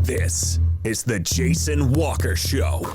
This is the Jason Walker Show.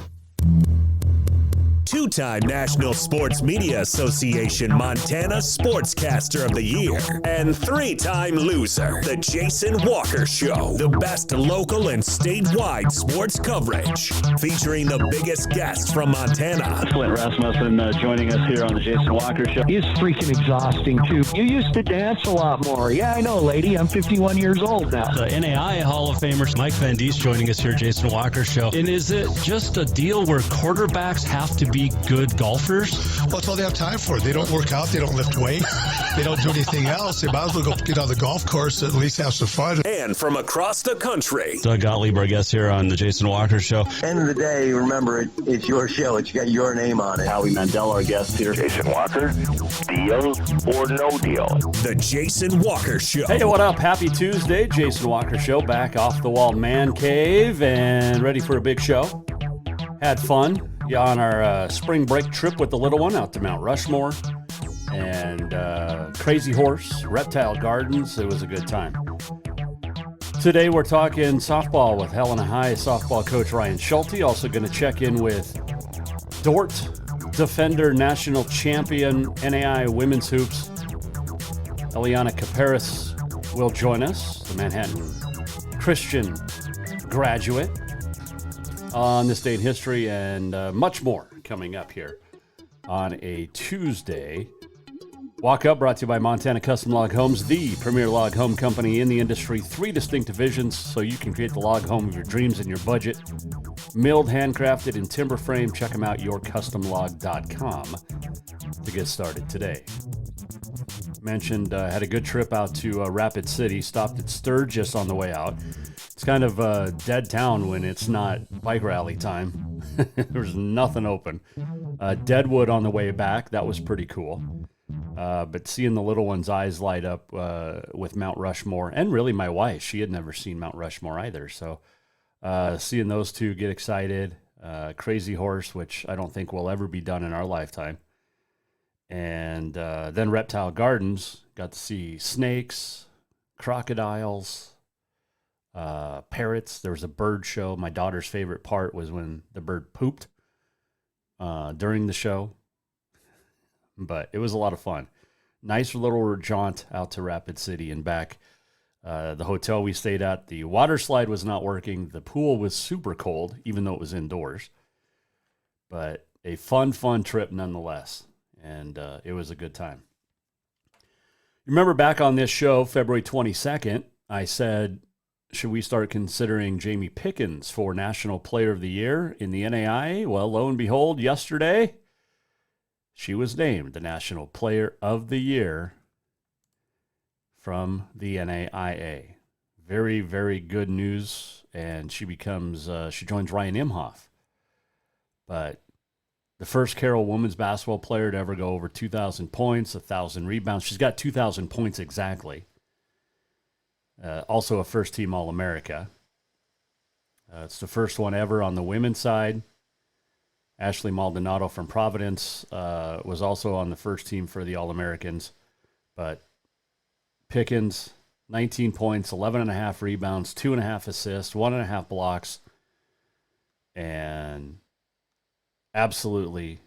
Two-time National Sports Media Association Montana Sportscaster of the Year and three-time loser, the Jason Walker Show. The best local and statewide sports coverage, featuring the biggest guests from Montana. Flint Rasmussen joining us here on the Jason Walker Show. He's freaking exhausting, too. You used to dance a lot more. Yeah, I know, lady. I'm 51 years old now. The NAIA Hall of Famer Mike Van Diest joining us here, Jason Walker Show. And is it just a deal where quarterbacks have to be good golfers? Well, that's all they have time for. They don't work out. They don't lift weights. They don't do anything else. They might as well go get on the golf course and at least have some fun. And from across the country, Doug Gottlieb, our guest here on the Jason Walker Show. End of the day, remember, it's your show. It's got your name on it. Howie Mandel, our guest here. Jason Walker, deal or no deal? the Jason Walker Show. Hey, what up? Happy Tuesday. Jason Walker Show back off the Wall Mancave and ready for a big show. Had fun on our spring break trip with the little one out to Mount Rushmore and Crazy Horse, Reptile Gardens. It was a good time. Today we're talking softball with Helena High softball coach Ryan Schulte. Also going to check in with Dordt defender national champion NAIA women's hoops. Eliana Kuperus will join us, the Manhattan Christian graduate, on this day in history, and much more coming up here on a Tuesday. Walk Up brought to you by Montana Custom Log Homes, the premier log home company in the industry. 3 distinct divisions so you can create the log home of your dreams and your budget. Milled, handcrafted, and timber frame. Check them out, yourcustomlog.com to get started today. Mentioned had a good trip out to Rapid City. Stopped at Sturgis on the way out. It's kind of a dead town when it's not bike rally time. There's nothing open. Deadwood on the way back. That was pretty cool. But seeing the little one's eyes light up with Mount Rushmore, and really my wife, she had never seen Mount Rushmore either. So seeing those two get excited. Crazy Horse, which I don't think will ever be done in our lifetime. And then Reptile Gardens, got to see snakes, crocodiles, parrots. There was a bird show. My daughter's favorite part was when the bird pooped during the show. But it was a lot of fun. Nice little jaunt out to Rapid City and back. The hotel we stayed at, the water slide was not working. The pool was super cold, even though it was indoors. But a fun trip nonetheless. And it was a good time. Remember back on this show, February 22nd, I said, should we start considering Jamie Pickens for National Player of the Year in the NAIA? Well, lo and behold, yesterday, she was named the National Player of the Year from the NAIA. Very, very good news. And she becomes, she joins Ryan Imhoff. But the first Carroll women's basketball player to ever go over 2,000 points, 1,000 rebounds. She's got 2,000 points exactly. Also a first-team All-America. It's the first one ever on the women's side. Ashley Maldonado from Providence was also on the first team for the All-Americans. But Pickens, 19 points, 11.5 rebounds, 2.5 assists, 1.5 blocks, and absolutely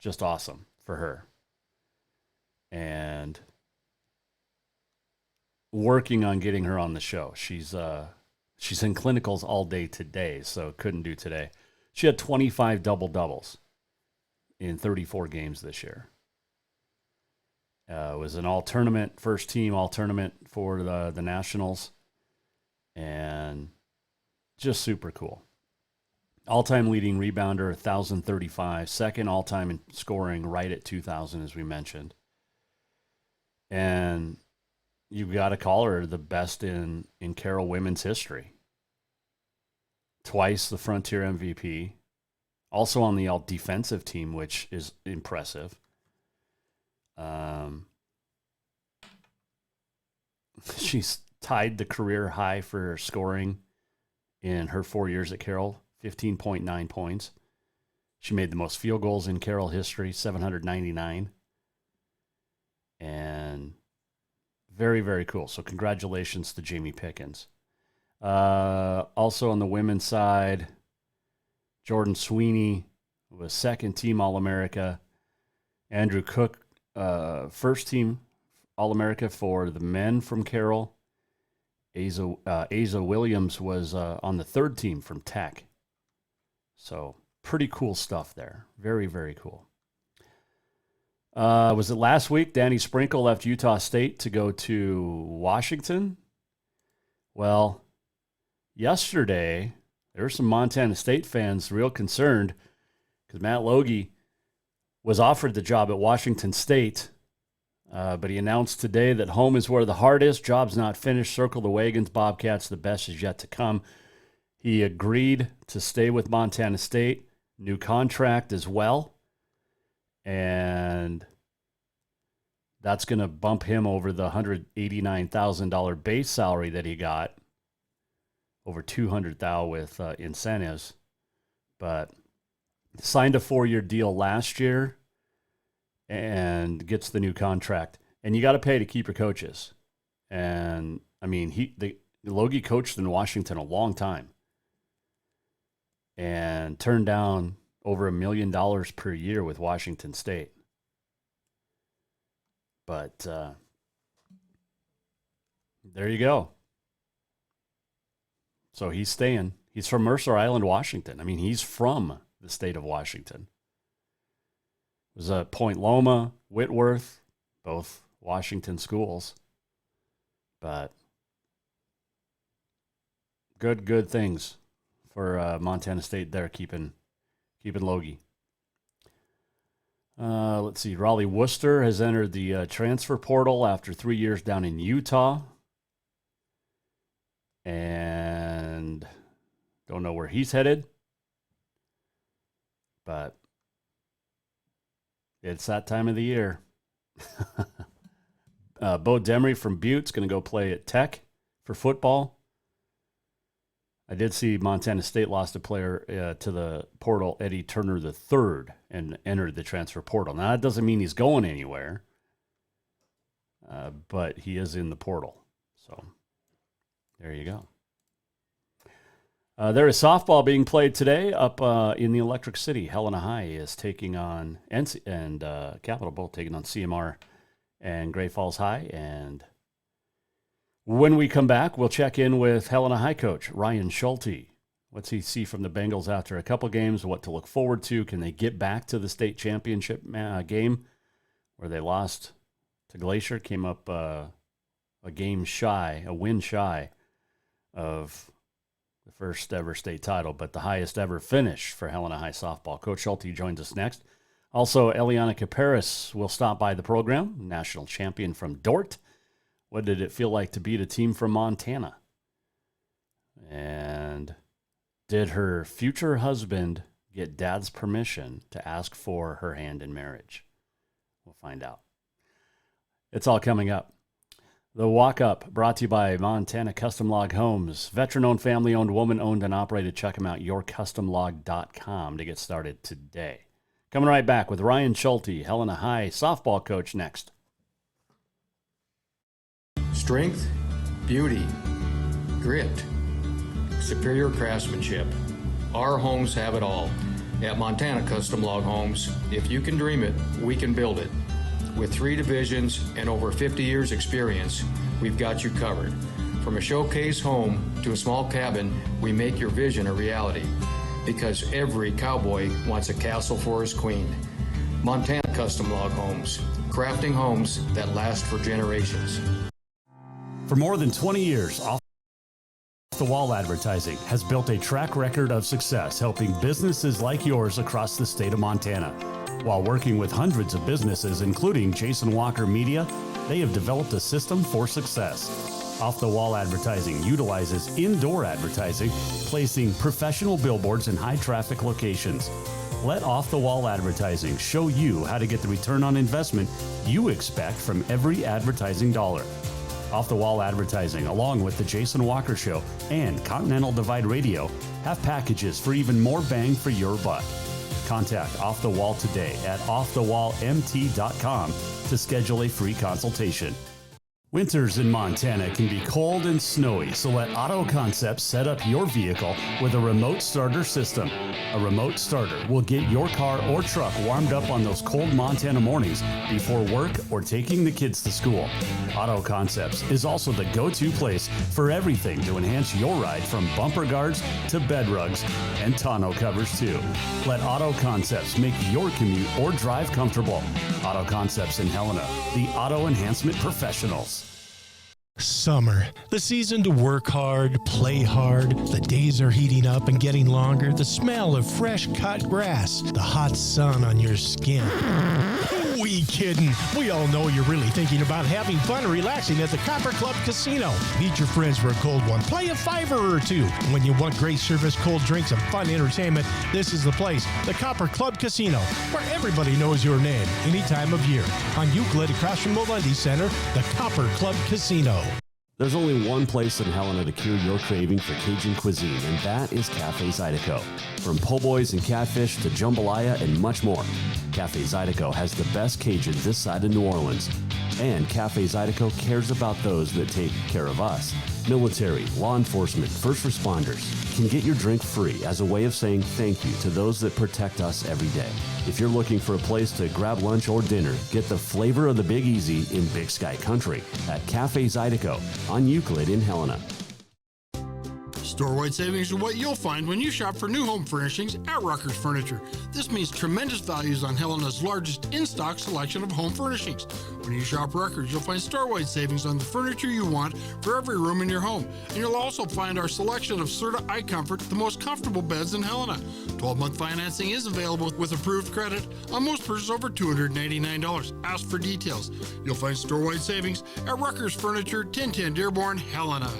just awesome for her. And working on getting her on the show. She's in clinicals all day today, so couldn't do today. She had 25 double-doubles in 34 games this year. It was an all-tournament, first-team all-tournament for the Nationals, and just super cool. All-time leading rebounder, 1,035. Second all-time in scoring, right at 2,000, as we mentioned. And you've got to call her the best in Carroll women's history. Twice the Frontier MVP. Also on the all-defensive team, which is impressive. She's tied the career high for scoring in her 4 years at Carroll, 15.9 points. She made the most field goals in Carroll history, 799. And very, very cool. So congratulations to Jamie Pickens. Also on the women's side, Jordan Sweeney was second-team All-America. Andrew Cook, first-team All-America for the men from Carroll. Asa Williams was on the third team from Tech. So pretty cool stuff there. Very, very cool. Was it last week Danny Sprinkle left Utah State to go to Washington? Well, yesterday, there were some Montana State fans real concerned because Matt Logie was offered the job at Washington State, but he announced today that home is where the heart is. Job's not finished. Circle the wagons, Bobcats. The best is yet to come. He agreed to stay with Montana State. New contract as well. And that's going to bump him over the $189,000 base salary that he got. Over $200,000 with incentives. But signed a 4-year deal last year and gets the new contract. And you got to pay to keep your coaches. And, I mean, Logie coached in Washington a long time. And turned down over $1 million per year with Washington State. But there you go. So he's staying. He's from Mercer Island, Washington. I mean, he's from the state of Washington. It was Point Loma, Whitworth, both Washington schools. But good things for Montana State there, keeping Logie. Let's see. Raleigh Worcester has entered the transfer portal after 3 years down in Utah. And don't know where he's headed. But it's that time of the year. Bo Demery from Butte's going to go play at Tech for football. I did see Montana State lost a player to the portal, Eddie Turner III, and entered the transfer portal. Now, that doesn't mean he's going anywhere, but he is in the portal. So, there you go. There is softball being played today up in the Electric City. Helena High is taking on, and Capital both taking on CMR and Great Falls High, and when we come back, we'll check in with Helena High coach Ryan Schulte. What's he see from the Bengals after a couple games? What to look forward to? Can they get back to the state championship game where they lost to Glacier? Came up a win shy of the first ever state title, but the highest ever finish for Helena High softball. Coach Schulte joins us next. Also, Eliana Kuperus will stop by the program, national champion from Dordt. What did it feel like to beat a team from Montana? And did her future husband get dad's permission to ask for her hand in marriage? We'll find out. It's all coming up. The Walk Up, brought to you by Montana Custom Log Homes. Veteran-owned, family-owned, woman-owned, and operated. Check them out, yourcustomlog.com to get started today. Coming right back with Ryan Schulte, Helena High softball coach, next. Strength, beauty, grit, superior craftsmanship. Our homes have it all. At Montana Custom Log Homes, if you can dream it, we can build it. With 3 divisions and over 50 years experience, we've got you covered. From a showcase home to a small cabin, we make your vision a reality. Because every cowboy wants a castle for his queen. Montana Custom Log Homes, crafting homes that last for generations. For more than 20 years, Off the Wall Advertising has built a track record of success helping businesses like yours across the state of Montana. While working with hundreds of businesses, including Jason Walker Media, they have developed a system for success. Off the Wall Advertising utilizes indoor advertising, placing professional billboards in high-traffic locations. Let Off the Wall Advertising show you how to get the return on investment you expect from every advertising dollar. Off the Wall Advertising, along with the Jason Walker Show and Continental Divide Radio, have packages for even more bang for your buck. Contact Off the Wall today at offthewallmt.com to schedule a free consultation. Winters in Montana can be cold and snowy, so let Auto Concepts set up your vehicle with a remote starter system. A remote starter will get your car or truck warmed up on those cold Montana mornings before work or taking the kids to school. Auto Concepts is also the go-to place for everything to enhance your ride, from bumper guards to bed rugs and tonneau covers too. Let Auto Concepts make your commute or drive comfortable. Auto Concepts in Helena, the auto enhancement professionals. Summer, the season to work hard, play hard. The days are heating up and getting longer. The smell of fresh cut grass, the hot sun on your skin. Who we kidding? We all know you're really thinking about having fun and relaxing at the Copper Club Casino. Meet your friends for a cold one. Play a $5 or two. When you want great service, cold drinks, and fun entertainment, this is the place. The Copper Club Casino, where everybody knows your name any time of year. On Euclid, across from Molendi Center, the Copper Club Casino. There's only one place in Helena to cure your craving for Cajun cuisine, and that is Cafe Zydeco. From po' boys and catfish to jambalaya and much more, Cafe Zydeco has the best Cajun this side of New Orleans. And Cafe Zydeco cares about those that take care of us. Military, law enforcement, first responders can get your drink free as a way of saying thank you to those that protect us every day. If you're looking for a place to grab lunch or dinner, get the flavor of the Big Easy in Big Sky Country at Cafe Zydeco on Euclid in Helena. Store-wide savings are what you'll find when you shop for new home furnishings at Rucker's Furniture. This means tremendous values on Helena's largest in-stock selection of home furnishings. When you shop Rucker's, you'll find store-wide savings on the furniture you want for every room in your home. And you'll also find our selection of Serta iComfort, the most comfortable beds in Helena. 12-month financing is available with approved credit on most purchases over $299. Ask for details. You'll find store-wide savings at Rucker's Furniture, 1010 Dearborn, Helena.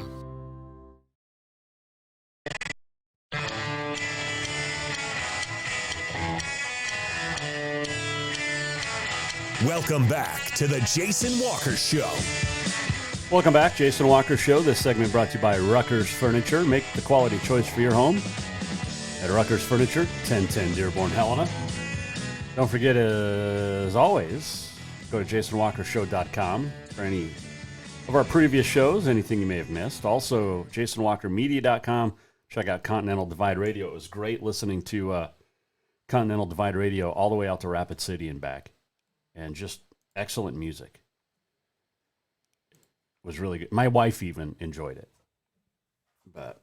Welcome back to the Jason Walker Show. Welcome back, Jason Walker Show. This segment brought to you by Rucker's Furniture. Make the quality choice for your home at Rucker's Furniture, 1010 Dearborn, Helena. Don't forget, as always, go to jasonwalkershow.com for any of our previous shows, anything you may have missed. Also, jasonwalkermedia.com. Check out Continental Divide Radio. It was great listening to Continental Divide Radio all the way out to Rapid City and back. And just excellent music. It was really good. My wife even enjoyed it. But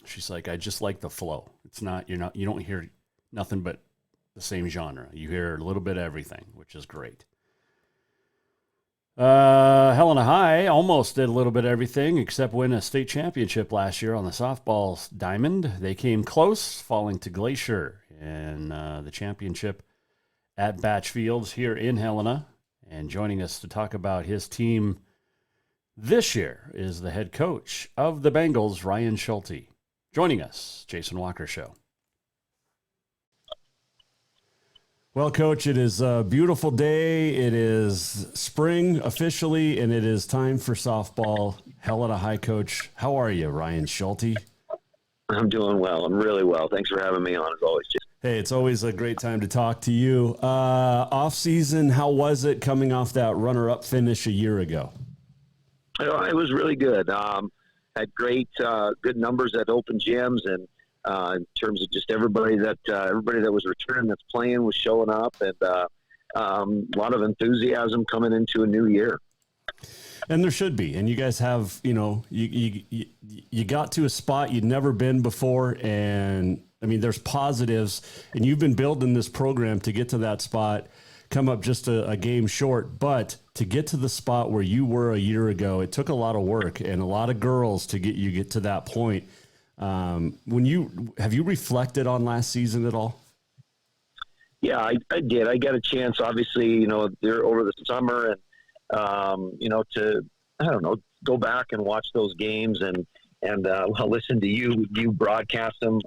she's like, I just like the flow. It's not, you don't hear nothing but the same genre. You hear a little bit of everything, which is great. Helena High almost did a little bit of everything except win a state championship last year on the softball diamond. They came close, falling to Glacier in the championship at Batch Fields here in Helena. And joining us to talk about his team this year is the head coach of the Bengals, Ryan Schulte. Joining us, Jason Walker Show. Well, Coach, it is a beautiful day. It is spring officially, and it is time for softball. Helena High Coach, how are you, Ryan Schulte? I'm doing well. I'm really well. Thanks for having me on, as always, Jason. Hey, it's always a great time to talk to you. Off season, how was it coming off that runner-up finish a year ago? It was really good. Had great, good numbers at open gyms, and in terms of just everybody that was returning, that's playing, was showing up, and a lot of enthusiasm coming into a new year. And there should be. And you guys have, you got to a spot you'd never been before, and I mean, there's positives, and you've been building this program to get to that spot, come up just a game short. But to get to the spot where you were a year ago, it took a lot of work and a lot of girls to get to that point. Have you reflected on last season at all? Yeah, I did. I got a chance, obviously, there over the summer, and to go back and watch those games and listen to you broadcast them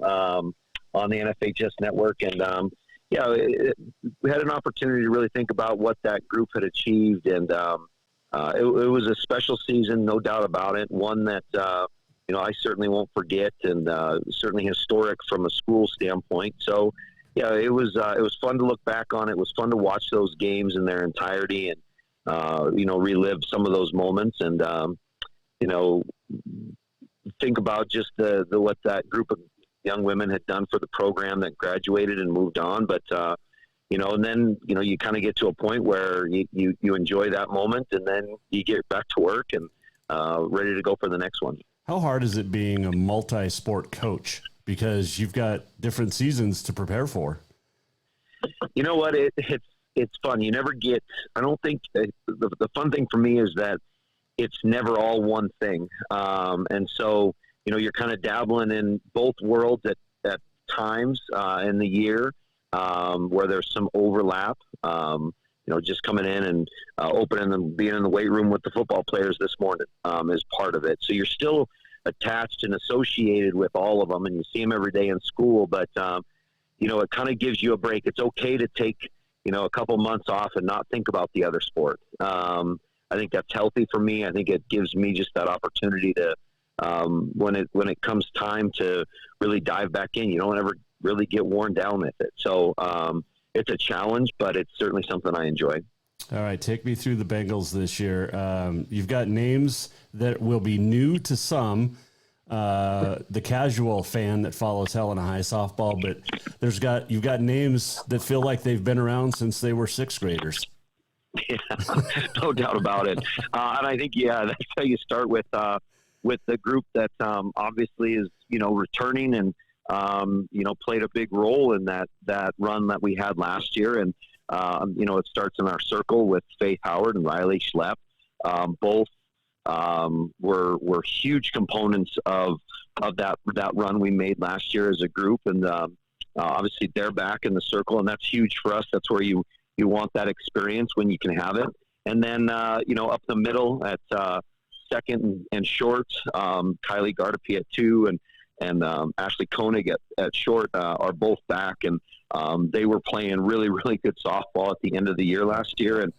on the NFHS network. And, we had an opportunity to really think about what that group had achieved. And it was a special season, no doubt about it. One that, I certainly won't forget, and certainly historic from a school standpoint. So, yeah, it was fun to look back on. It was fun to watch those games in their entirety. And relive some of those moments and, think about just what that group of young women had done for the program that graduated and moved on. But, and then, you kind of get to a point where you enjoy that moment and then you get back to work and ready to go for the next one. How hard is it being a multi-sport coach? Because you've got different seasons to prepare for. You know what? It's fun. You never get, I don't think the fun thing for me is that it's never all one thing. And so, you're kind of dabbling in both worlds at times in the year where there's some overlap, just coming in and opening and being in the weight room with the football players this morning is part of it. So you're still attached and associated with all of them and you see them every day in school, but it kind of gives you a break. It's okay to take, a couple months off and not think about the other sport. I think that's healthy for me. I think it gives me just that opportunity to, when it comes time to really dive back in, you don't ever really get worn down with it. So it's a challenge, but it's certainly something I enjoy. All right, take me through the Bengals this year. You've got names that will be new to some, the casual fan that follows Helena High softball, but you've got names that feel like they've been around since they were sixth graders. Yeah, no doubt about it. And I think, that's how you start with the group that obviously is, returning and, played a big role in that run that we had last year. And, it starts in our circle with Faith Howard and Riley Schlepp. Both were huge components of that run we made last year as a group. And obviously they're back in the circle, and that's huge for us. That's where you want that experience when you can have it. And then, up the middle at second and short, Kylie Gardapi at 2 and Ashley Koenig at short are both back. And they were playing really, really good softball at the end of the year last year. And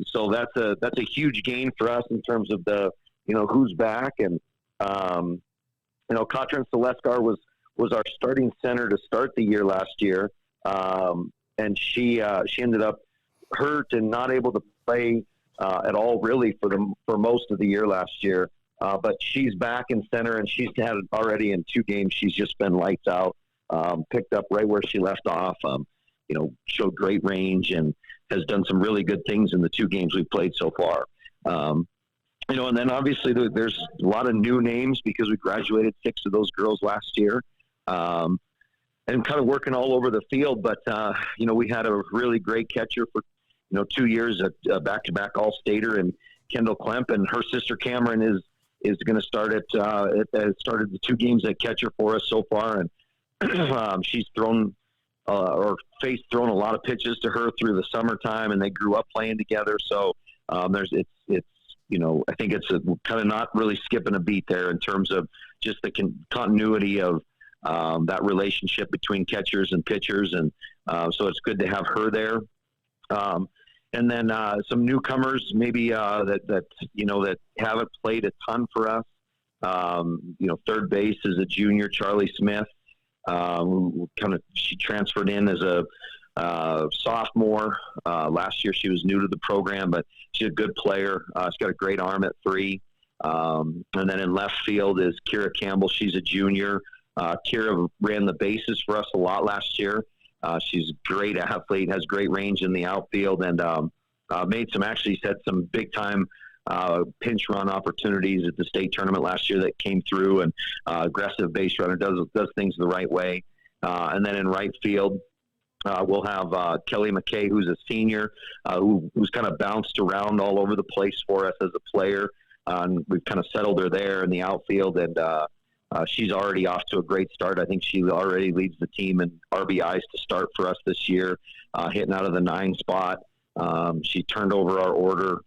so that's a huge gain for us in terms of the, who's back. And, Katrin Seleskar was our starting center to start the year last year. And she ended up hurt and not able to play at all really for most of the year last year. But she's back in center, and she's had already in 2 games. She's just been lights out, picked up right where she left off, showed great range and has done some really good things in the 2 games we've played so far. And then obviously there's a lot of new names because we graduated 6 of those girls last year. And kind of working all over the field. But, we had a really great catcher for, 2 years at back-to-back All-Stater and Kendall Klemp, and her sister Cameron is going to start started the 2 games at catcher for us so far. And she's thrown thrown a lot of pitches to her through the summertime, and they grew up playing together. So I think it's kind of not really skipping a beat there in terms of just the continuity of, that relationship between catchers and pitchers. And so it's good to have her there. And then some newcomers maybe that haven't played a ton for us. Third base is a junior, Charlie Smith. She transferred in as a sophomore. Last year she was new to the program, but she's a good player. She's got a great arm at 3. And then in left field is Kira Campbell. She's a junior. Kira ran the bases for us a lot last year. She's a great athlete, has great range in the outfield, and she's had some big time pinch run opportunities at the state tournament last year that came through, and aggressive base runner, does things the right way. And then in right field, we'll have Kelly McKay, who's a senior, who's kind of bounced around all over the place for us as a player. We've kind of settled her there in the outfield, and she's already off to a great start. I think she already leads the team in RBIs to start for us this year, hitting out of the 9 spot. She turned over our order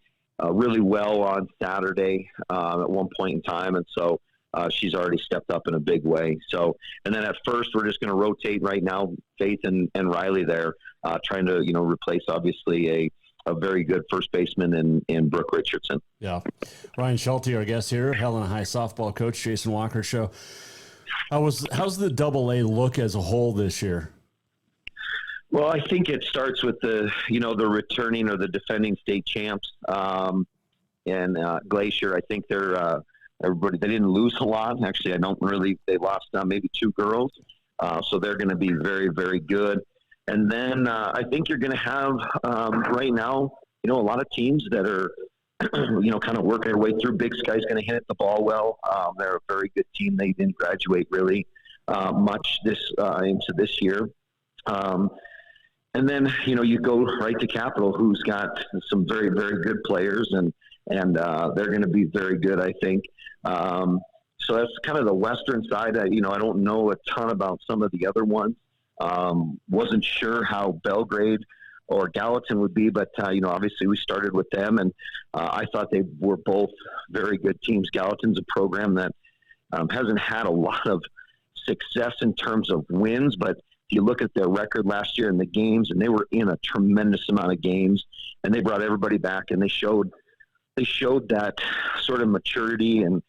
really well on Saturday at one point in time, and so she's already stepped up in a big way. So, and then at first, we're just going to rotate right now, Faith and Riley there, trying to replace obviously a very good first baseman in Brooke Richardson. Yeah. Ryan Schulte, our guest here, Helena High softball coach, Jason Walker Show. How's the AA look as a whole this year? Well, I think it starts with the returning or the defending state champs, and Glacier. I think they're everybody. They didn't lose a lot. Actually, they lost maybe 2 girls, so they're going to be very, very good. And then I think you're going to have right now, a lot of teams that are, kind of working their way through. Big Sky's going to hit the ball well. They're a very good team. They didn't graduate really much into this year. And then, you go right to Capital, who's got some very, very good players, and they're going to be very good, I think. So that's kind of the western side. I don't know a ton about some of the other ones. Wasn't sure how Belgrade or Gallatin would be, but, obviously we started with them, and I thought they were both very good teams. Gallatin's a program that hasn't had a lot of success in terms of wins, but if you look at their record last year in the games, and they were in a tremendous amount of games, and they brought everybody back, and they showed that sort of maturity and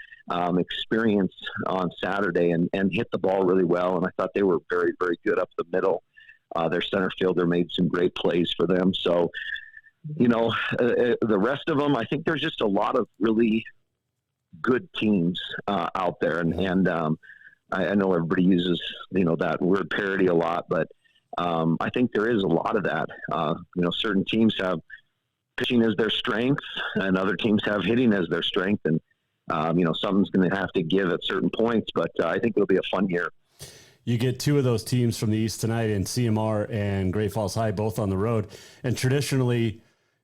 experience on Saturday, and hit the ball really well. And I thought they were very, very good up the middle. Their center fielder made some great plays for them. So, the rest of them, I think there's just a lot of really good teams out there, and I know everybody uses, that word parity a lot, but I think there is a lot of that. Certain teams have pitching as their strength, and other teams have hitting as their strength, and something's going to have to give at certain points, but I think it'll be a fun year. You get 2 of those teams from the East tonight, in CMR and Great Falls High, both on the road. And traditionally,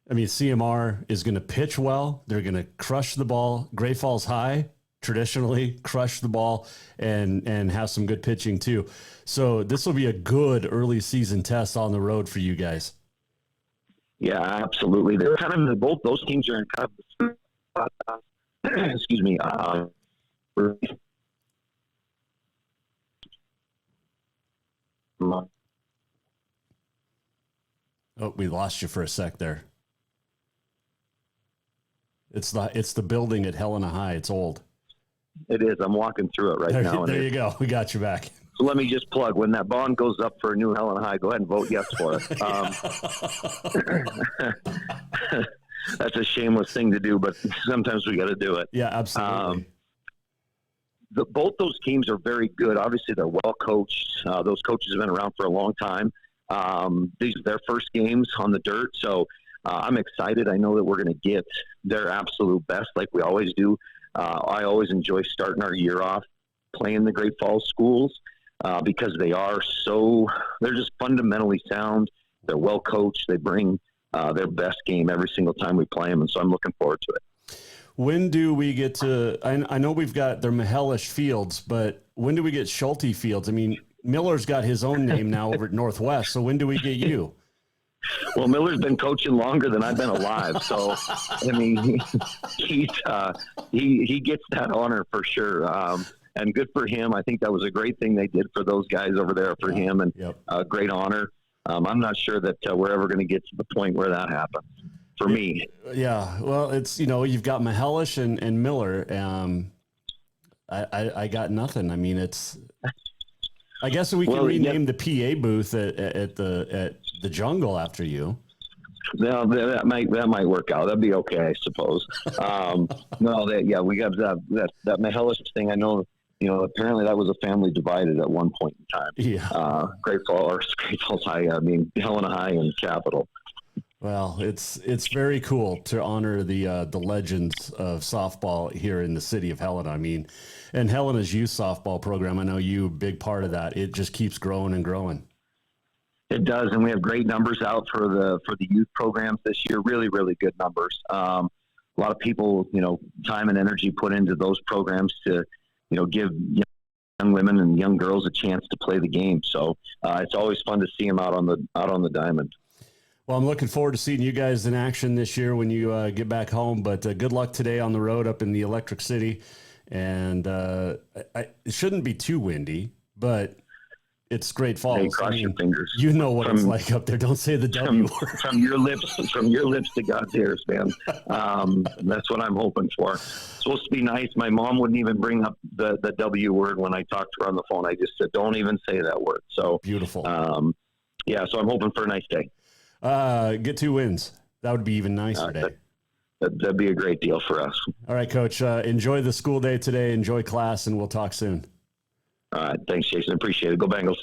CMR is going to pitch well. They're going to crush the ball. Great Falls High traditionally crush the ball and have some good pitching too. So this will be a good early season test on the road for you guys. Yeah, absolutely. They're kind of both those teams are in kind of excuse me. Oh, we lost you for a sec there. It's the building at Helena High. It's old. It is. I'm walking through it right now. There you go. We got you back. So let me just plug, when that bond goes up for a new Helena High, go ahead and vote yes for it. That's a shameless thing to do, but sometimes we got to do it. Yeah, absolutely. Both those teams are very good. Obviously, they're well coached. Those coaches have been around for a long time. These are their first games on the dirt, so I'm excited. I know that we're going to get their absolute best, like we always do. I always enjoy starting our year off playing the Great Falls schools because they're just fundamentally sound. They're well coached. They bring their best game every single time we play them, and so I'm looking forward to it. When do we get to – I know we've got their Mahelish Fields, but when do we get Schulte Fields? Miller's got his own name now over at Northwest, so when do we get you? Well, Miller's been coaching longer than I've been alive, so he gets that honor for sure, and good for him. I think that was a great thing they did for those guys over there for him, and a great honor. I'm not sure that we're ever going to get to the point where that happens for me. Yeah, well, it's you've got Mahelish and Miller. I got nothing. I guess we can rename the PA booth at the Jungle after you. No, that might work out. That'd be okay, I suppose. We got that Mahelish thing. I know, apparently that was a family divided at one point in time. Yeah. Great Falls High. Helena High and Capital. Well, it's very cool to honor the legends of softball here in the city of Helena. And Helena's youth softball program, I know you, big part of that. It just keeps growing and growing. It does, and we have great numbers out for the youth programs this year. Really, really good numbers. A lot of people, time and energy put into those programs to, give young women and young girls a chance to play the game. So it's always fun to see them out on the diamond. Well, I'm looking forward to seeing you guys in action this year when you get back home. But good luck today on the road up in the Electric City. And it shouldn't be too windy, but it's Great Falls. Hey, cross your fingers. You know what it's like up there. Don't say the W word. From your lips to God's ears, man. That's what I'm hoping for. It's supposed to be nice. My mom wouldn't even bring up the W word when I talked to her on the phone. I just said, don't even say that word. So beautiful. Yeah, so I'm hoping for a nice day. Get 2 wins. That would be even nicer day. That'd be a great deal for us. All right, Coach. Enjoy the school day today. Enjoy class, and we'll talk soon. All right. Thanks, Jason. Appreciate it. Go Bengals.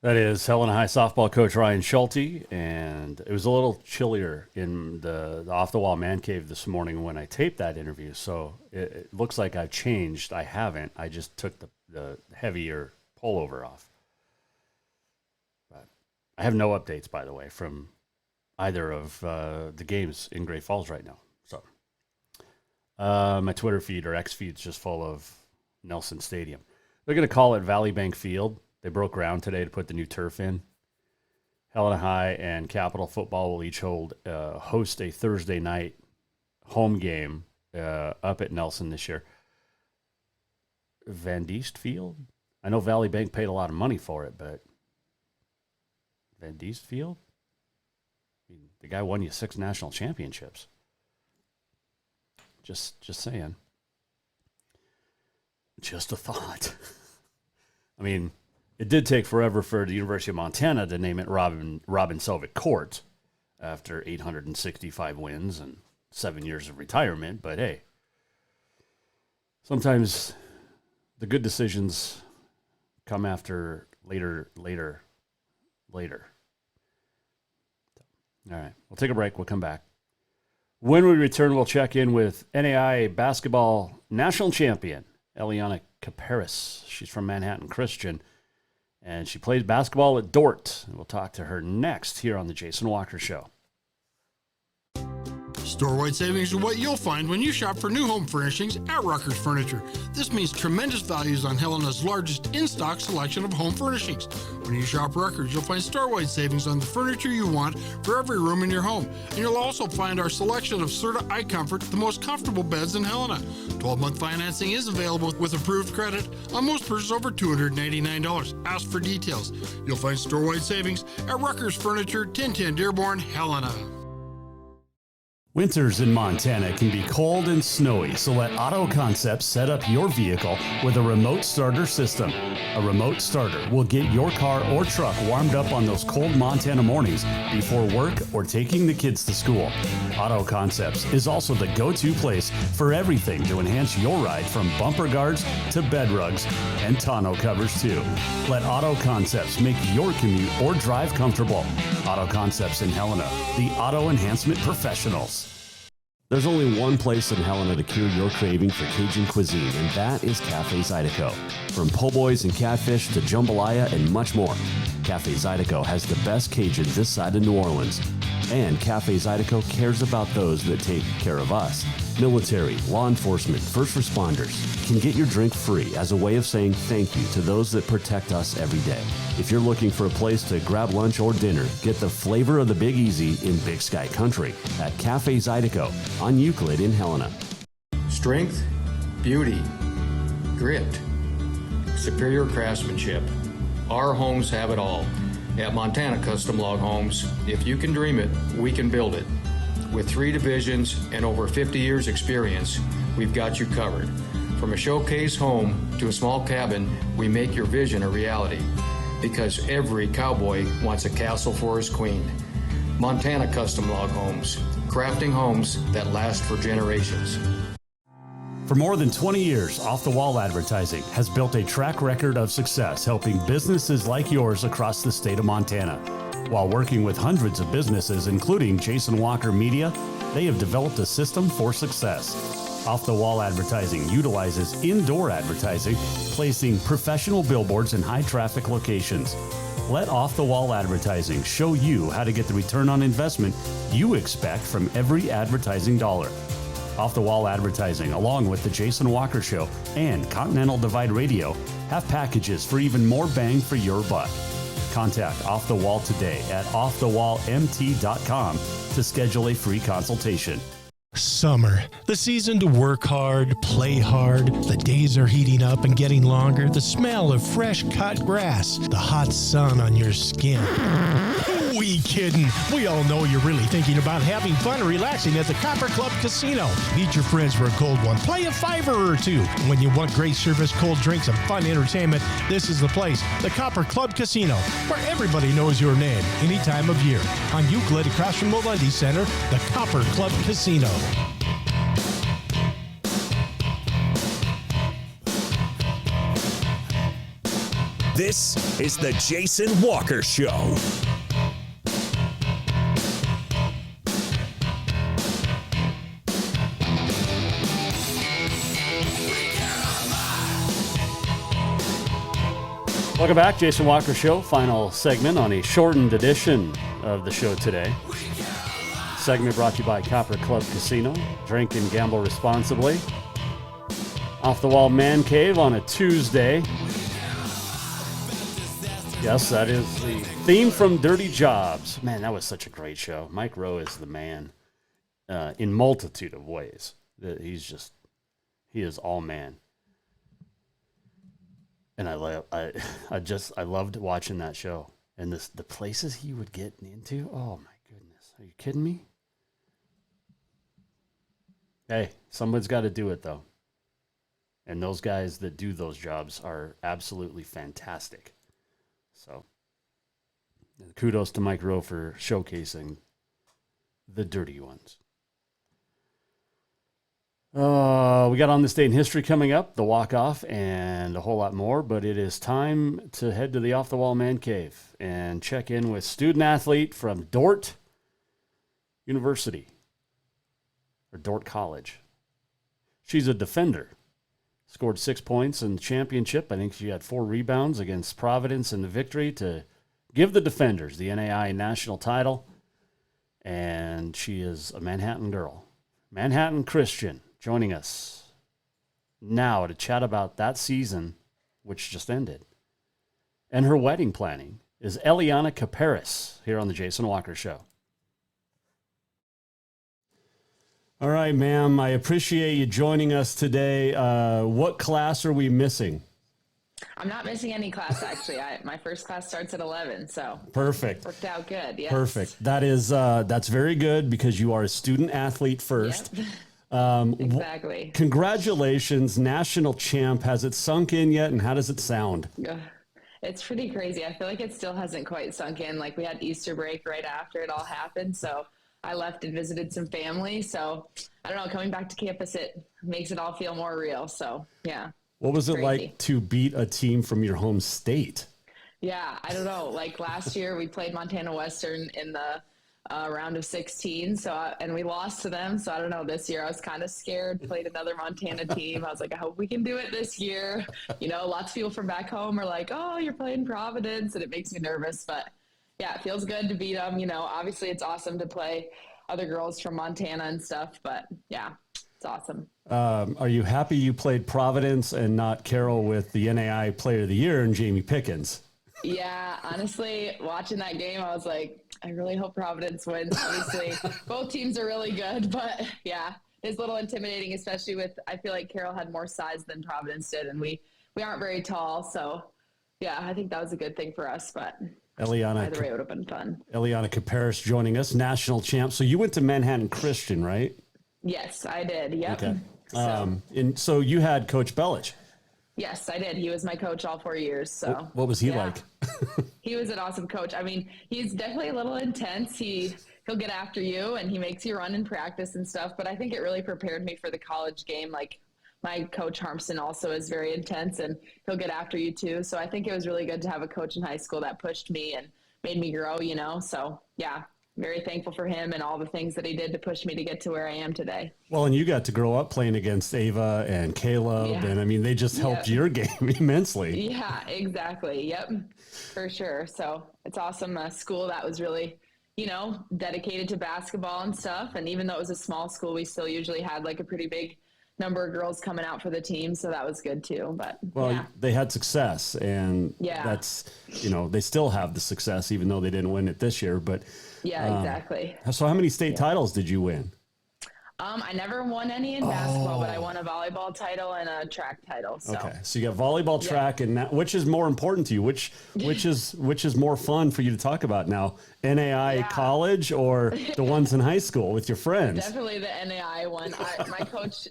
That is Helena High softball coach Ryan Schulte, and it was a little chillier in the Off the Wall Mancave this morning when I taped that interview, so it looks like I've changed. I haven't. I just took the heavier pullover off. But I have no updates, by the way, from either of the games in Great Falls right now. So my Twitter feed or X feed's just full of Nelson Stadium. They're going to call it Valley Bank Field. They broke ground today to put the new turf in. Helena High and Capital Football will each host a Thursday night home game up at Nelson this year. Van Diest Field? I know Valley Bank paid a lot of money for it, but Van Diest Field? I mean, the guy won you 6 national championships. Just saying. Just a thought. I mean, it did take forever for the University of Montana to name it Robin Selvig Court after 865 wins and 7 years of retirement. But hey, sometimes the good decisions come after later. All right, we'll take a break. We'll come back. When we return, we'll check in with NAIA basketball national champion, Eliana Kuperus. She's from Manhattan Christian, and she plays basketball at Dordt. We'll talk to her next here on The Jason Walker Show. Store-wide savings are what you'll find when you shop for new home furnishings at Rucker's Furniture. This means tremendous values on Helena's largest in-stock selection of home furnishings. When you shop Rucker's, you'll find store-wide savings on the furniture you want for every room in your home. And you'll also find our selection of Serta iComfort, the most comfortable beds in Helena. 12-month financing is available with approved credit on most purchases over $289. Ask for details. You'll find store-wide savings at Rucker's Furniture, 1010 Dearborn, Helena. Winters in Montana can be cold and snowy, so let Auto Concepts set up your vehicle with a remote starter system. A remote starter will get your car or truck warmed up on those cold Montana mornings before work or taking the kids to school. Auto Concepts is also the go-to place for everything to enhance your ride, from bumper guards to bed rugs and tonneau covers too. Let Auto Concepts make your commute or drive comfortable. Auto Concepts in Helena, the auto enhancement professionals. There's only one place in Helena to cure your craving for Cajun cuisine, and that is Cafe Zydeco. From po' boys and catfish to jambalaya and much more, Cafe Zydeco has the best Cajun this side of New Orleans. And Cafe Zydeco cares about those that take care of us. Military, law enforcement, first responders can get your drink free as a way of saying thank you to those that protect us every day. If you're looking for a place to grab lunch or dinner, get the flavor of the Big Easy in Big Sky Country at Cafe Zydeco on Euclid in Helena. Strength, beauty, grit, superior craftsmanship. Our homes have it all. At Montana Custom Log Homes, if you can dream it, we can build it. With 3 divisions and over 50 years experience, we've got you covered. From a showcase home to a small cabin, we make your vision a reality. Because every cowboy wants a castle for his queen. Montana Custom Log Homes, crafting homes that last for generations. For more than 20 years, Off the Wall Advertising has built a track record of success helping businesses like yours across the state of Montana. While working with hundreds of businesses, including Jason Walker Media, they have developed a system for success. Off the Wall Advertising utilizes indoor advertising, placing professional billboards in high-traffic locations. Let Off the Wall Advertising show you how to get the return on investment you expect from every advertising dollar. Off the Wall Advertising, along with The Jason Walker Show and Continental Divide Radio, have packages for even more bang for your buck. Contact Off the Wall today at offthewallmt.com to schedule a free consultation. Summer, the season to work hard, play hard. The days are heating up and getting longer. The smell of fresh cut grass, the hot sun on your skin. Oh We kidding. We all know you're really thinking about having fun and relaxing at the Copper Club Casino. Meet your friends for a cold one. Play a $5 or two. When you want great service, cold drinks, and fun entertainment, this is the place. The Copper Club Casino, where everybody knows your name any time of year. On Euclid, across from the Lundy Center, the Copper Club Casino. This is the Jason Walker Show. Welcome back, Jason Walker Show. Final segment on a shortened edition of the show today. Segment brought to you by Copper Club Casino. Drink and gamble responsibly. Off the Wall Mancave on a Tuesday. Yes, that is the theme from Dirty Jobs. Man, that was such a great show. Mike Rowe is the man in multitude of ways. He is all man. And I loved watching that show. And the places he would get into, oh my goodness. Are you kidding me? Hey, someone's got to do it though. And those guys that do those jobs are absolutely fantastic. So, kudos to Mike Rowe for showcasing the dirty ones. We got On This Day in History coming up, the walk-off, and a whole lot more, but it is time to head to the Off the Wall Man Cave and check in with student-athlete from Dordt University, or Dordt College. She's a defender. Scored 6 points in the championship. I think she had 4 rebounds against Providence in the victory to give the defenders the NAIA National title. And she is a Manhattan girl. Manhattan Christian joining us now to chat about that season, which just ended. And her wedding planning is Eliana Kuperus here on the Jason Walker Show. All right, ma'am, I appreciate you joining us today. What class are we missing? I'm not missing any class, actually. My first class starts at 11, so perfect. Worked out good, yes. Perfect. That's very good because you are a student athlete first. Yep. Exactly. Congratulations, national champ. Has it sunk in yet, and how does it sound? It's pretty crazy. I feel like it still hasn't quite sunk in. Like, we had Easter break right after it all happened, so I left and visited some family. So I don't know, coming back to campus, it makes it all feel more real. So yeah. What was it like to beat a team from your home state? Yeah, I don't know. Like last year we played Montana Western in the round of 16. And we lost to them. So I don't know, this year I was kind of scared, played another Montana team. I was like, I hope we can do it this year. You know, lots of people from back home are like, oh, you're playing Providence. And it makes me nervous, but yeah, it feels good to beat them. You know, obviously it's awesome to play other girls from Montana and stuff, but yeah, it's awesome. Are you happy you played Providence and not Carroll with the NAIA Player of the Year and Jamie Pickens? Yeah, honestly, watching that game, I was like, I really hope Providence wins. Obviously, both teams are really good, but yeah, it's a little intimidating, especially with, I feel like Carroll had more size than Providence did, and we aren't very tall. So yeah, I think that was a good thing for us, but Eliana, either way, it would have been fun. Eliana Kuperus joining us, national champ. So you went to Manhattan Christian, right? Yes, I did. Yep. Okay. And so you had Coach Bellich. Yes, I did. He was my coach all 4 years. So what was he like? He was an awesome coach. I mean, he's definitely a little intense. He'll get after you and he makes you run in practice and stuff. But I think it really prepared me for the college game. Like, my coach Harmson also is very intense and he'll get after you too. So I think it was really good to have a coach in high school that pushed me and made me grow, you know? So yeah, very thankful for him and all the things that he did to push me to get to where I am today. Well, and you got to grow up playing against Ava and Caleb. Yeah. And I mean, they just helped your game immensely. Yeah, exactly. Yep, for sure. So it's awesome. A school that was really, you know, dedicated to basketball and stuff. And even though it was a small school, we still usually had like a pretty big number of girls coming out for the team, so that was good too. But they had success, and that's, you know, they still have the success even though they didn't win it this year. But exactly. So how many state titles did you win? I never won any in basketball, but I won a volleyball title and a track title. So. Okay, so you got volleyball, track, and that, which is more important to you? Which is more fun for you to talk about now? NAIA college or the ones in high school with your friends? Definitely the NAIA one. My coach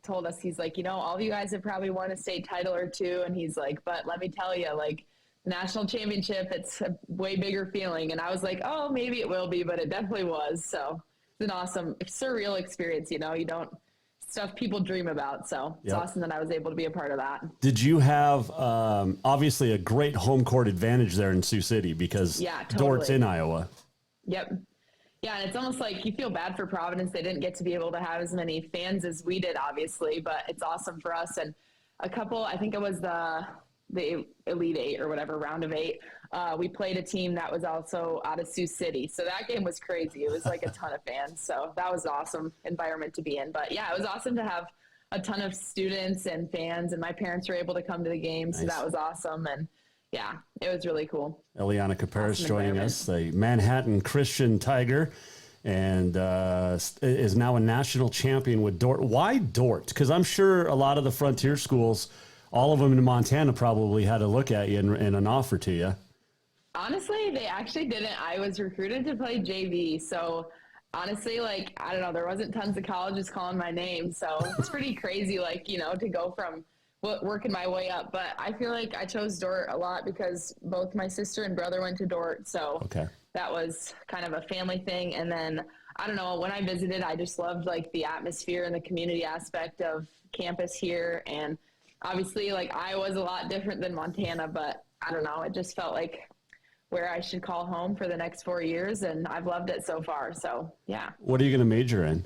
told us, he's like, all of you guys have probably won a state title or two, and he's like, but let me tell you, like, the national championship, it's a way bigger feeling. And I was like, oh, maybe it will be, but it definitely was. So. An awesome, surreal experience. You don't stuff people dream about. So it's awesome that I was able to be a part of that. Did you have obviously a great home court advantage there in Sioux City because Dordt's in Iowa? Yep. Yeah, and it's almost like you feel bad for Providence. They didn't get to be able to have as many fans as we did, obviously, but it's awesome for us. And a couple, I think it was the Elite Eight or whatever, round of 8. We played a team that was also out of Sioux City. So that game was crazy. It was like a ton of fans. So that was an awesome environment to be in. But yeah, it was awesome to have a ton of students and fans, and my parents were able to come to the game. So that was awesome. And yeah, it was really cool. Eliana Kuperus joining us, the Manhattan Christian Tiger, and is now a national champion with Dordt. Why Dordt? Because I'm sure a lot of the frontier schools, all of them in Montana, probably had a look at you and an offer to you. Honestly, they actually didn't. I was recruited to play JV. So honestly, like, I don't know, there wasn't tons of colleges calling my name. So it's pretty crazy, like, to go from working my way up. But I feel like I chose Dordt a lot because both my sister and brother went to Dordt. So that was kind of a family thing. And then, I don't know, when I visited, I just loved, like, the atmosphere and the community aspect of campus here. And obviously, like, Iowa's a lot different than Montana, but I don't know, it just felt like where I should call home for the next 4 years, and I've loved it so far. So, yeah. What are you going to major in?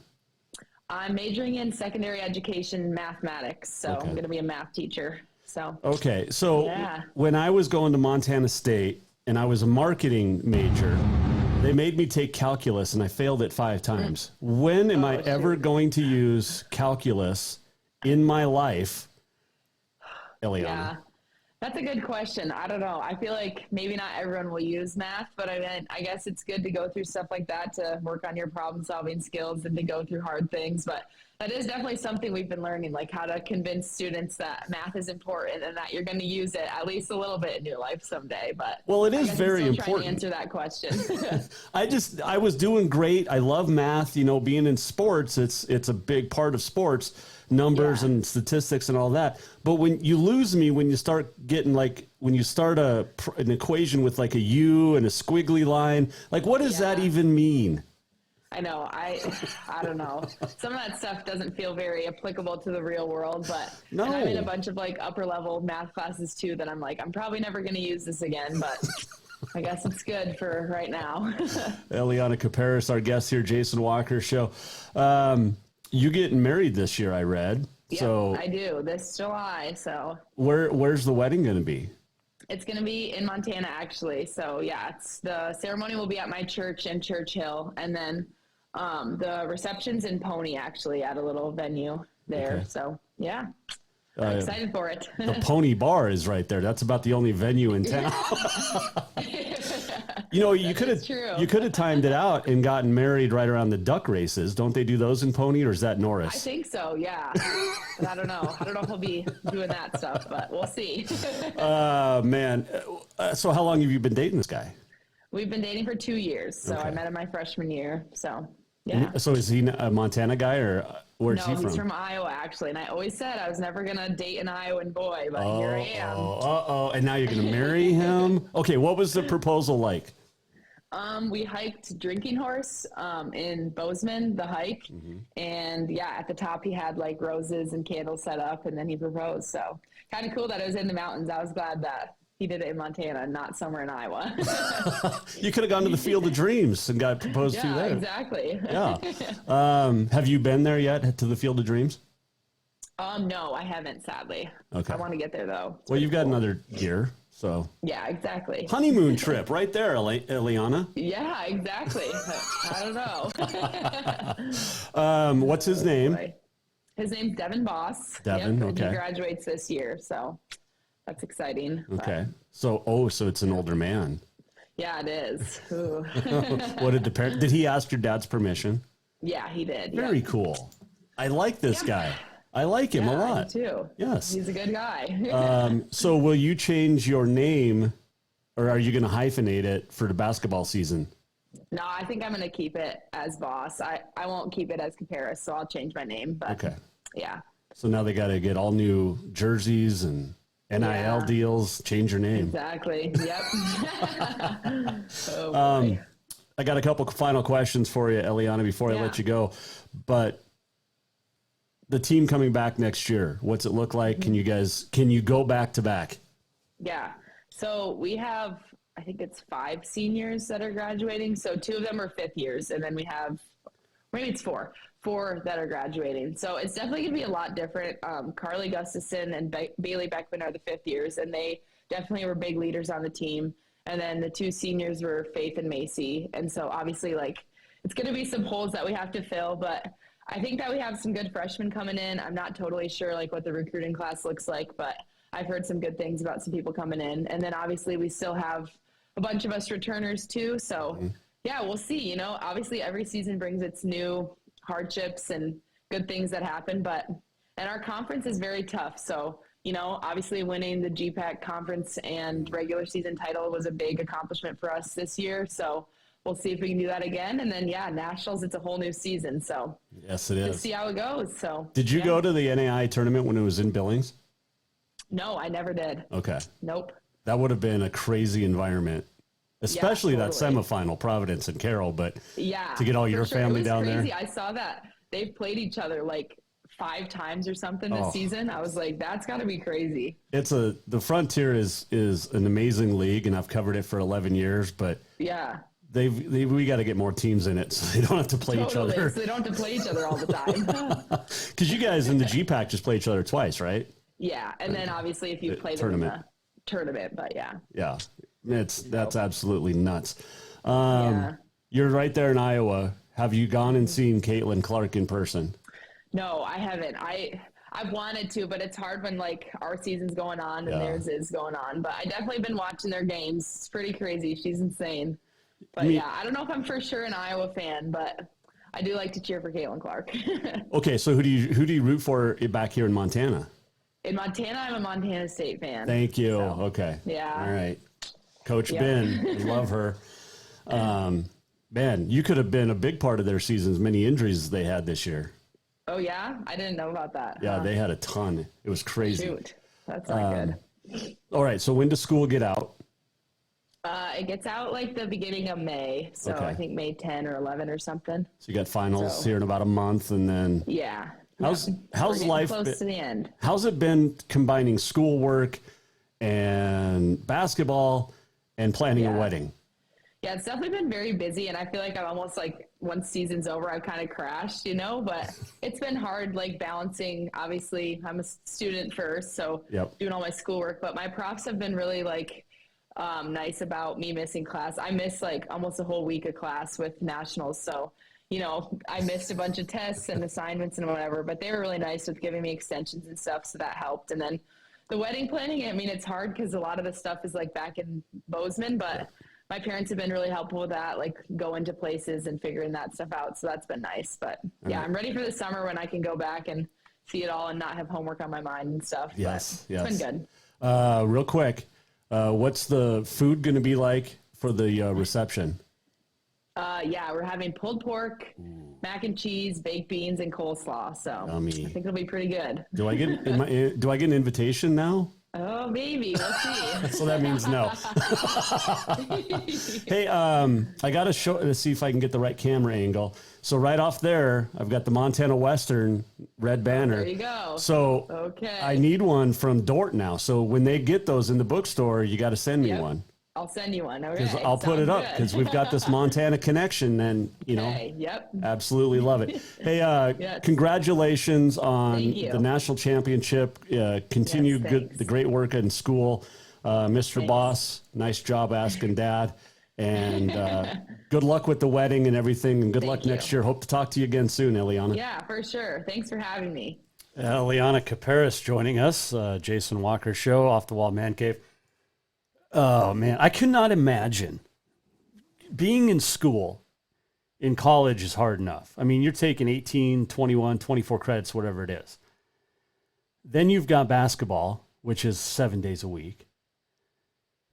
I'm majoring in secondary education mathematics, so I'm going to be a math teacher. So. Okay, so when I was going to Montana State and I was a marketing major, they made me take calculus, and I failed it 5 times. When am I ever going to use calculus in my life, Eliana? Yeah. That's a good question. I don't know. I feel like maybe not everyone will use math, but I guess it's good to go through stuff like that to work on your problem-solving skills and to go through hard things. But that is definitely something we've been learning, like how to convince students that math is important and that you're going to use it at least a little bit in your life someday. But well, it is very important. Trying to answer that question. I was doing great. I love math. Being in sports, it's a big part of sports. Numbers and statistics and all that. But when you lose me, when you start getting when you start an equation with like a U and a squiggly line, like what does that even mean? I know. I don't know. Some of that stuff doesn't feel very applicable to the real world, but and I'm in a bunch of like upper level math classes too that I'm like, I'm probably never going to use this again, but I guess it's good for right now. Eliana Kuperus, our guest here, Jason Walker Show. You getting married this year, I read. Yeah, so I do, this July. So where's the wedding going to be? It's going to be in Montana, actually. So yeah, the ceremony will be at my church in Church Hill, and then the reception's in Pony, actually, at a little venue there. Okay. So yeah, I'm excited for it. The Pony Bar is right there. That's about the only venue in town. You could have timed it out and gotten married right around the duck races. Don't they do those in Pony, or is that Norris? I think so, yeah. But I don't know. I don't know if he'll be doing that stuff, but we'll see. Man. So how long have you been dating this guy? We've been dating for 2 years. So I met him my freshman year. So, yeah. So is he a Montana guy, or where's he from? No, he's from Iowa, actually. And I always said I was never going to date an Iowan boy, but here I am. And now you're going to marry him? Okay, what was the proposal like? We hiked Drinking Horse in Bozeman, the hike. Mm-hmm. And yeah, at the top he had like roses and candles set up, and then he proposed. So kind of cool that it was in the mountains. I was glad that he did it in Montana, not somewhere in Iowa. You could have gone to the Field of Dreams and got proposed to there. Exactly. Yeah. Have you been there yet, to the Field of Dreams? No, I haven't, sadly. Okay. I want to get there though. Well, you've got another year. So yeah, exactly. Honeymoon trip right there, Eliana. Yeah, exactly. I don't know. What's his name? His name's Devin Boss. Devin, okay. He graduates this year, so that's exciting. Okay. But. So it's an older man. Yeah, it is. What did he ask your dad's permission? Yeah, he did. Very cool. I like this guy. I like him a lot. Me too. Yes. He's a good guy. So will you change your name, or are you going to hyphenate it for the basketball season? No, I think I'm going to keep it as Boss. I won't keep it as Kuperus, so I'll change my name. But Okay. Yeah. So now they got to get all new jerseys and NIL deals, change your name. Exactly. Yep. Oh, boy. I got a couple final questions for you, Eliana, before I let you go. But the team coming back next year, what's it look like? Can you go back to back? Yeah. So we have, I think it's 5 seniors that are graduating. So 2 of them are 5th years. And then we have, maybe it's 4 that are graduating. So it's definitely going to be a lot different. Carly Gustafson and Bailey Beckman are the 5th years, and they definitely were big leaders on the team. And then the 2 seniors were Faith and Macy. And so obviously, like, it's going to be some holes that we have to fill, but I think that we have some good freshmen coming in. I'm not totally sure, like, what the recruiting class looks like, but I've heard some good things about some people coming in. And then obviously we still have a bunch of us returners too. So yeah, we'll see. You know, obviously every season brings its new hardships and good things that happen, and our conference is very tough. So, you know, obviously winning the GPAC conference and regular season title was a big accomplishment for us this year. So we'll see if we can do that again. And then, yeah, nationals, it's a whole new season. So yes, it is. We'll see how it goes. So did you go to the NAIA tournament when it was in Billings? No, I never did. Okay. Nope. That would have been a crazy environment, especially that totally. semifinal, Providence and Carroll. But yeah, to get all your family down crazy. there. I saw that they've played each other like 5 times or something this season. I was like, that's got to be crazy. The Frontier is an amazing league, and I've covered it for 11 years. But yeah, we got to get more teams in it so they don't have to play each other. So they don't have to play each other all the time. Because you guys in the GPAC just play each other twice, right? Yeah, and then obviously if you play them in the tournament, but yeah, that's absolutely nuts. You're right there in Iowa. Have you gone and seen Caitlin Clark in person? No, I haven't. I've wanted to, but it's hard when like our season's going on and theirs is going on. But I definitely been watching their games. It's pretty crazy. She's insane. But I don't know if I'm for sure an Iowa fan, but I do like to cheer for Caitlin Clark. Okay, so who do you root for back here in Montana? In Montana, I'm a Montana State fan. Thank you. So, okay. Yeah. All right. Coach Ben, love her. Man, you could have been a big part of their season, as many injuries they had this year. Oh, yeah? I didn't know about that. Yeah, they had a ton. It was crazy. Shoot. That's not good. All right, so when does school get out? It gets out like the beginning of May. So I think May 10 or 11 or something. So you got finals here in about a month, and then... Yeah. How's life close to the end? How's it been combining schoolwork and basketball and planning a wedding? Yeah, it's definitely been very busy, and I feel like I'm almost like once season's over, I've kind of crashed, you know, but it's been hard, like balancing. Obviously, I'm a student first, so doing all my schoolwork, but my profs have been really like nice about me missing class. I missed like almost a whole week of class with nationals, so you know, I missed a bunch of tests and assignments and whatever, but they were really nice with giving me extensions and stuff, so that helped. And then the wedding planning, I mean, it's hard because a lot of the stuff is like back in Bozeman, but my parents have been really helpful with that, like going to places and figuring that stuff out, so that's been nice. But yeah, I'm ready for the summer when I can go back and see it all and not have homework on my mind and stuff. Yes. It's been good. Real quick, what's the food going to be like for the reception? Yeah, we're having pulled pork, mac and cheese, baked beans, and coleslaw. So Yummy. I think it'll be pretty good. Do I get an invitation now? Oh, maybe. We'll see. So that means no. Hey, I got to show to see if I can get the right camera angle. So right off there, I've got the Montana Western red banner. There you go. So I need one from Dordt now. So when they get those in the bookstore, you got to send me one. I'll send you one. Okay. I'll put it up because we've got this Montana connection, and you know, absolutely love it. Hey, congratulations on the national championship. Continue the great work in school, Mr. Boss. Nice job asking Dad, and good luck with the wedding and everything. And good luck next year. Hope to talk to you again soon, Eliana. Yeah, for sure. Thanks for having me. Eliana Kuperus joining us. Jason Walker Show, Off the Wall Mancave. Oh, man, I could not imagine being in school in college is hard enough. I mean, you're taking 18, 21, 24 credits, whatever it is. Then you've got basketball, which is 7 days a week.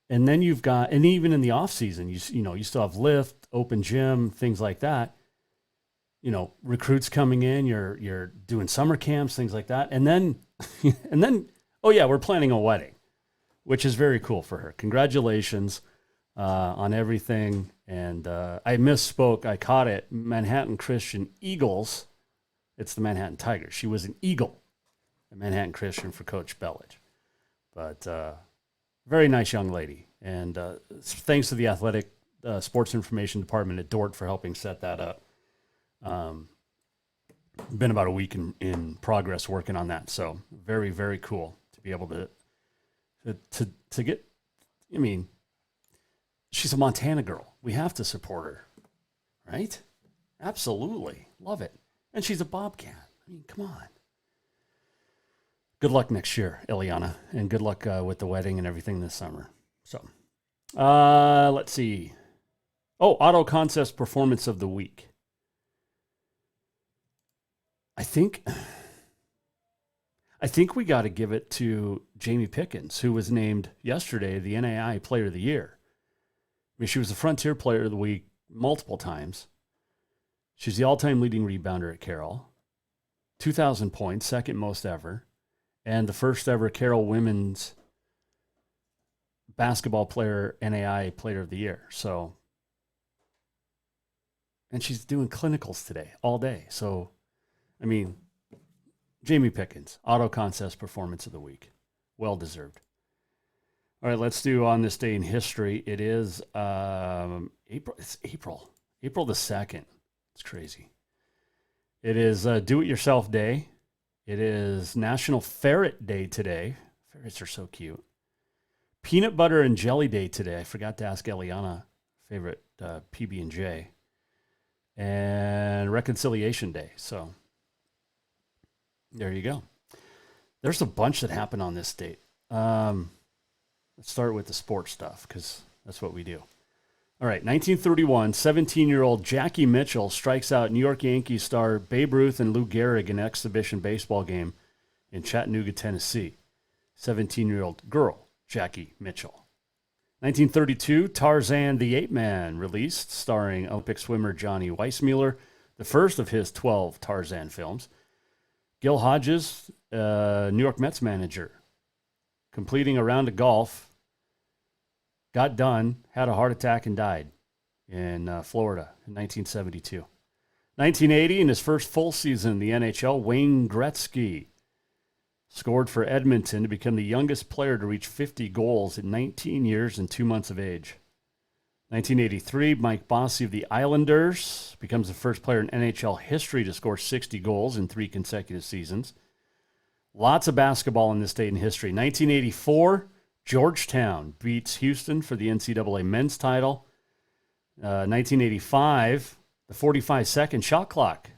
And then you've got, and even in the off season, you still have lift, open gym, things like that. Recruits coming in, you're doing summer camps, things like that. And then, oh yeah, we're planning a wedding, which is very cool for her. Congratulations on everything. And I misspoke. I caught it. Manhattan Christian Eagles. It's the Manhattan Tigers. She was an Eagle at Manhattan Christian for Coach Bellich. But very nice young lady. And thanks to the athletic sports information department at Dordt for helping set that up. Been about a week in progress working on that. So very, very cool to be able to get, I mean, she's a Montana girl. We have to support her, right? Absolutely. Love it. And she's a Bobcat. I mean, come on. Good luck next year, Eliana, and good luck with the wedding and everything this summer. So, let's see. Oh, Auto Contest Performance of the Week. I think we got to give it to Jamie Pickens, who was named yesterday the NAIA Player of the Year. I mean, she was the Frontier Player of the Week multiple times. She's the all-time leading rebounder at Carroll. 2,000 points, second most ever. And the first ever Carroll women's basketball player, NAIA Player of the Year. So, and she's doing clinicals today, all day. So, I mean, Jamie Pickens, Auto Contest Performance of the Week. Well deserved. All right, let's do On This Day in History. It is April. It's April the 2nd. It's crazy. It is Do-It-Yourself Day. It is National Ferret Day today. Ferrets are so cute. Peanut Butter and Jelly Day today. I forgot to ask Eliana, favorite PB&J. And Reconciliation Day. So there you go. There's a bunch that happened on this date. Let's start with the sports stuff because that's what we do. All right, 1931, 17-year-old Jackie Mitchell strikes out New York Yankees star Babe Ruth and Lou Gehrig in an exhibition baseball game in Chattanooga, Tennessee. 17-year-old girl, Jackie Mitchell. 1932, Tarzan the Ape Man released, starring Olympic swimmer Johnny Weissmuller, the first of his 12 Tarzan films. Gil Hodges, New York Mets manager, completing a round of golf, got done, had a heart attack, and died in Florida in 1972. 1980, in his first full season in the NHL, Wayne Gretzky scored for Edmonton to become the youngest player to reach 50 goals at 19 years and 2 months of age. 1983, Mike Bossy of the Islanders becomes the first player in NHL history to score 60 goals in 3 consecutive seasons. Lots of basketball in this date in history. 1984, Georgetown beats Houston for the NCAA men's title. 1985, the 45-second shot clock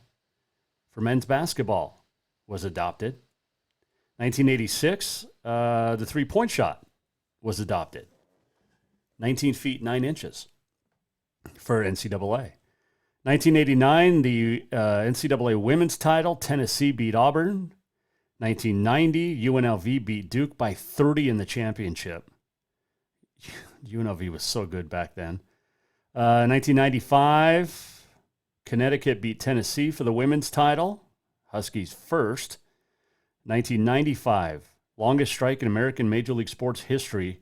for men's basketball was adopted. 1986, the three-point shot was adopted. 19 feet 9 inches for NCAA. 1989, the NCAA women's title, Tennessee beat Auburn. 1990, UNLV beat Duke by 30 in the championship. UNLV was so good back then. 1995, Connecticut beat Tennessee for the women's title. Huskies first. 1995, longest strike in American Major League Sports history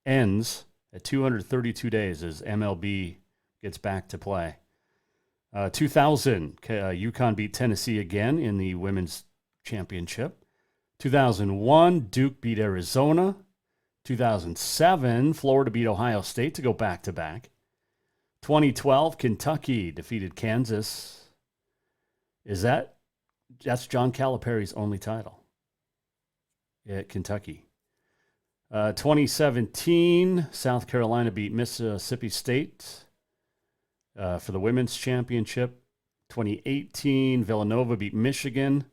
ends at 232 days as MLB gets back to play. 2000, UConn beat Tennessee again in the women's championship. 2001, Duke beat Arizona. 2007, Florida beat Ohio State to go back-to-back. 2012, Kentucky defeated Kansas. That's John Calipari's only title at Kentucky. 2017, South Carolina beat Mississippi State for the women's championship. 2018, Villanova beat Michigan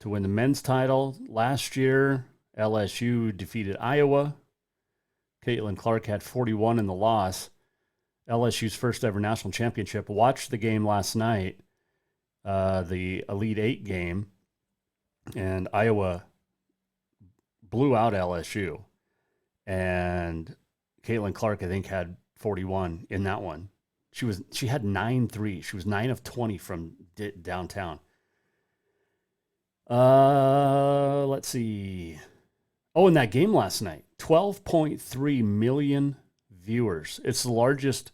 to win the men's title. Last year, LSU defeated Iowa. Caitlin Clark had 41 in the loss. LSU's first ever national championship. Watched the game last night, the Elite Eight game, and Iowa blew out LSU. And Caitlin Clark, I think, had 41 in that one. She had 9 threes. She was 9 of 20 from downtown. Let's see. Oh, in that game last night, 12.3 million viewers. It's the largest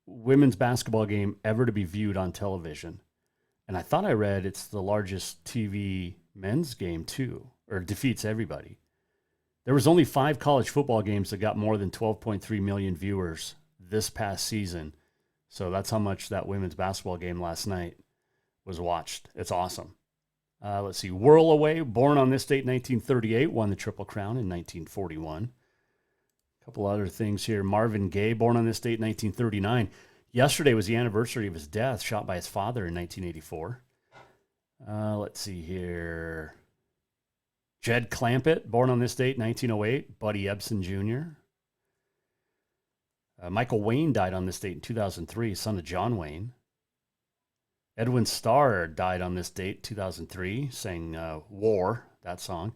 women's basketball game ever to be viewed on television. And I thought I read it's the largest TV men's game too, or defeats everybody. There was only 5 college football games that got more than 12.3 million viewers this past season. So that's how much that women's basketball game last night was watched. It's awesome. Let's see. Whirl Away, born on this date, 1938, won the Triple Crown in 1941. A couple other things here. Marvin Gaye, born on this date, 1939. Yesterday was the anniversary of his death, shot by his father in 1984. Let's see here. Jed Clampett, born on this date, 1908. Buddy Ebsen Jr. Michael Wayne died on this date in 2003, son of John Wayne. Edwin Starr died on this date, 2003, sang War, that song.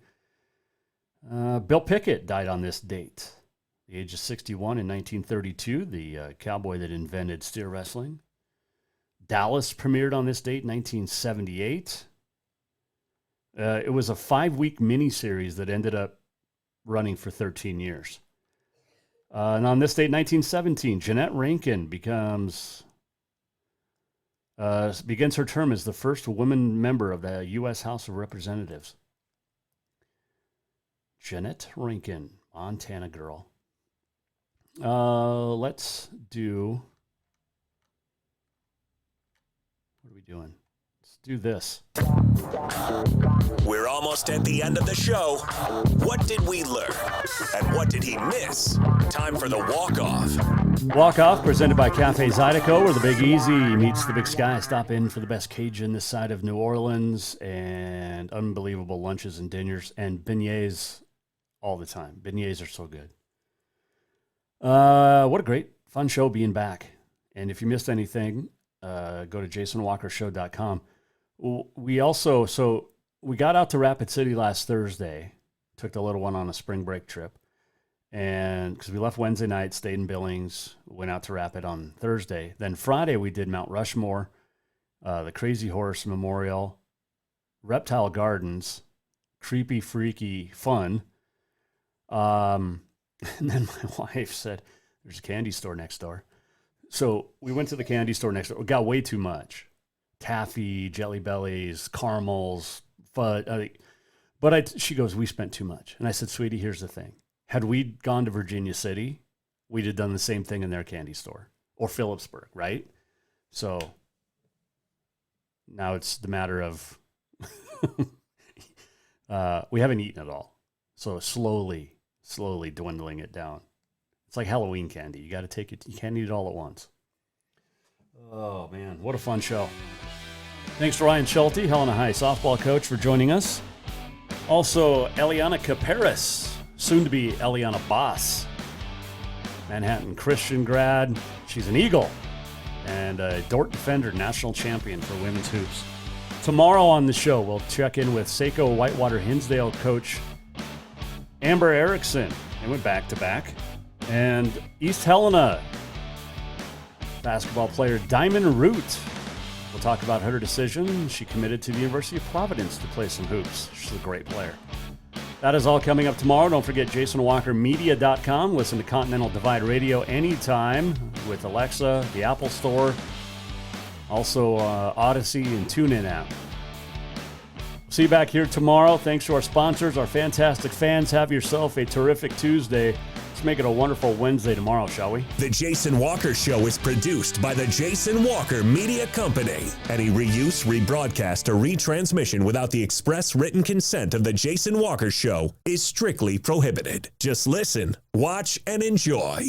Bill Pickett died on this date, the age of 61 in 1932, the cowboy that invented steer wrestling. Dallas premiered on this date, 1978. It was a 5-week miniseries that ended up running for 13 years. And on this date, 1917, Jeanette Rankin begins her term as the first woman member of the U.S. House of Representatives. Jeanette Rankin, Montana girl. Let's do... What are we doing? Let's do this. We're almost at the end of the show. What did we learn? And what did he miss? Time for the walk-off. Walk-off presented by Cafe Zydeco, where the Big Easy meets the Big Sky. Stop in for the best Cajun this side of New Orleans and unbelievable lunches and dinners and beignets all the time. Beignets are so good. What a great, fun show being back. And if you missed anything, go to jasonwalkershow.com. We got out to Rapid City last Thursday, took the little one on a spring break trip. And because we left Wednesday night, stayed in Billings, went out to Rapid on Thursday. Then Friday, we did Mount Rushmore, the Crazy Horse Memorial, Reptile Gardens, creepy, freaky fun. And then my wife said, there's a candy store next door. So we went to the candy store next door. We got way too much. Taffy, Jelly Bellies, caramels, fudge. She goes, we spent too much. And I said, sweetie, here's the thing. Had we gone to Virginia City, we'd have done the same thing in their candy store. Or Phillipsburg, right? So now it's the matter of we haven't eaten it all. So slowly dwindling it down. It's like Halloween candy. You got to take it. You can't eat it all at once. Oh, man. What a fun show. Thanks to Ryan Schulte, Helena High softball coach, for joining us. Also, Eliana Kuperus, soon to be Eliana Boss. Manhattan Christian grad. She's an Eagle. And a Dordt Defender national champion for women's hoops. Tomorrow on the show, we'll check in with Saco Whitewater Hinsdale coach Amber Erickson. They went back-to-back. And East Helena basketball player Diamond Root. We'll talk about her decision. She committed to the University of Providence to play some hoops. She's a great player. That is all coming up tomorrow. Don't forget JasonWalkerMedia.com. Listen to Continental Divide Radio anytime with Alexa, the Apple Store, also Odyssey and TuneIn app. See you back here tomorrow. Thanks to our sponsors, our fantastic fans. Have yourself a terrific Tuesday. Let's make it a wonderful Wednesday tomorrow, shall we? The Jason Walker Show is produced by the Jason Walker Media Company. Any reuse, rebroadcast, or retransmission without the express written consent of the Jason Walker Show is strictly prohibited. Just listen, watch, and enjoy.